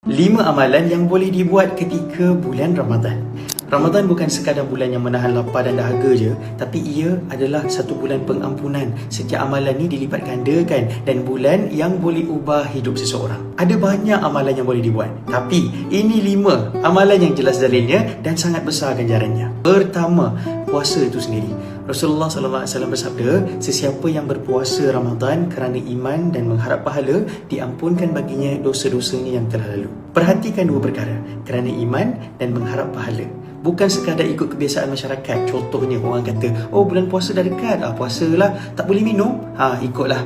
5 amalan yang boleh dibuat ketika bulan Ramadan. Ramadan bukan sekadar bulan yang menahan lapar dan dahaga je, tapi ia adalah satu bulan pengampunan. Setiap amalan ni dilipat gandakan dan bulan yang boleh ubah hidup seseorang. Ada banyak amalan yang boleh dibuat, tapi ini 5 amalan yang jelas dalilnya dan sangat besar ganjarannya. Pertama, puasa itu sendiri. Rasulullah SAW bersabda, sesiapa yang berpuasa Ramadan kerana iman dan mengharap pahala, diampunkan baginya dosa-dosanya yang telah lalu. Perhatikan 2 perkara, kerana iman dan mengharap pahala. Bukan sekadar ikut kebiasaan masyarakat. Contohnya orang kata, oh bulan puasa dah dekat, puasalah, tak boleh minum, ikutlah.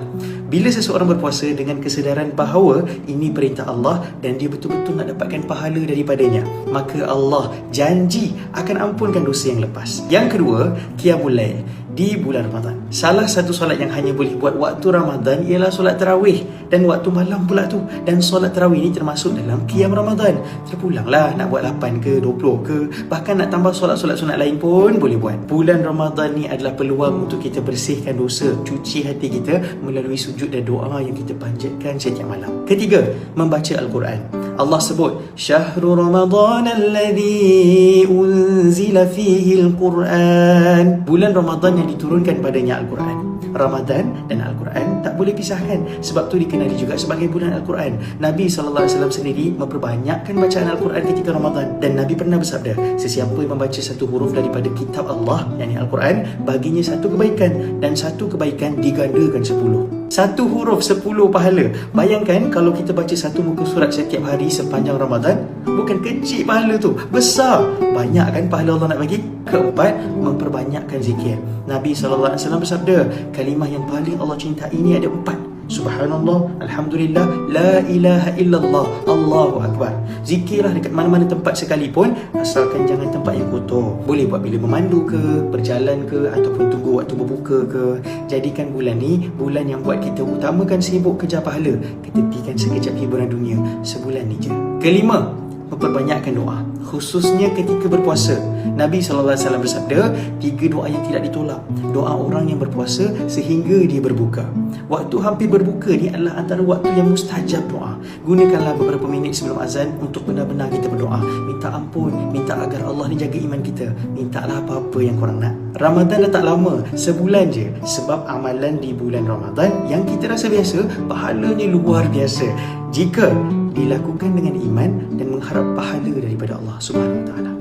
Bila seseorang berpuasa dengan kesedaran bahawa ini perintah Allah dan dia betul-betul nak dapatkan pahala daripadanya, maka Allah janji akan ampunkan dosa yang lepas. Yang kedua, Qiyamul Lail di bulan Ramadan. Salah satu solat yang hanya boleh buat waktu Ramadan ialah solat tarawih, dan waktu malam pula tu. Dan solat tarawih ni termasuk dalam Qiyam Ramadan. Terpulanglah nak buat 8 ke 20 ke, bahkan nak tambah solat-solat sunat lain pun boleh buat. Bulan Ramadan ni adalah peluang untuk kita bersihkan dosa, cuci hati kita melalui sujud dan doa yang kita panjatkan setiap malam. Ketiga, membaca Al-Quran. Allah sebut, Syahrul Ramadan alladhi unzila fihi Al-Quran. Bulan Ramadan yang diturunkan padanya Al-Quran. Ramadan dan Al-Quran tak boleh pisahkan, sebab tu dikenali juga sebagai bulan Al-Quran. Nabi SAW sendiri memperbanyakkan bacaan Al-Quran ketika Ramadan, dan Nabi pernah bersabda, sesiapa yang membaca satu huruf daripada kitab Allah, yakni Al-Quran, baginya satu kebaikan, dan satu kebaikan digandakan 10. Satu huruf 10 pahala. Bayangkan kalau kita baca satu muka surat setiap hari sepanjang Ramadan, bukan kecil pahala tu, besar. Banyak kan pahala Allah nak bagi? Keempat, memperbanyakkan zikir. Nabi SAW bersabda, kalimah yang paling Allah cintai ini ada 4. Subhanallah, Alhamdulillah, La ilaha illallah, Allahu Akbar. Zikirlah dekat mana-mana tempat sekalipun, asalkan jangan tempat yang kotor. Boleh buat bila memandu ke, berjalan ke, ataupun tunggu waktu berbuka ke. Jadikan bulan ni bulan yang buat kita utamakan sibuk kejar pahala, ketepikan sekejap hiburan dunia. Sebulan ni je. Kelima, memperbanyakkan doa, khususnya ketika berpuasa. Nabi SAW bersabda, 3 doa yang tidak ditolak. Doa orang yang berpuasa sehingga dia berbuka. Waktu hampir berbuka ni adalah antara waktu yang mustajab doa. Gunakanlah beberapa minit sebelum azan untuk benar-benar kita berdoa. Minta ampun, minta agar Allah ni jaga iman kita. Mintalah apa-apa yang korang nak. Ramadan dah tak lama, sebulan je. Sebab amalan di bulan Ramadan yang kita rasa biasa, pahalanya luar biasa jika dilakukan dengan iman dan mengharap pahala daripada Allah Subhanahu Wa Taala.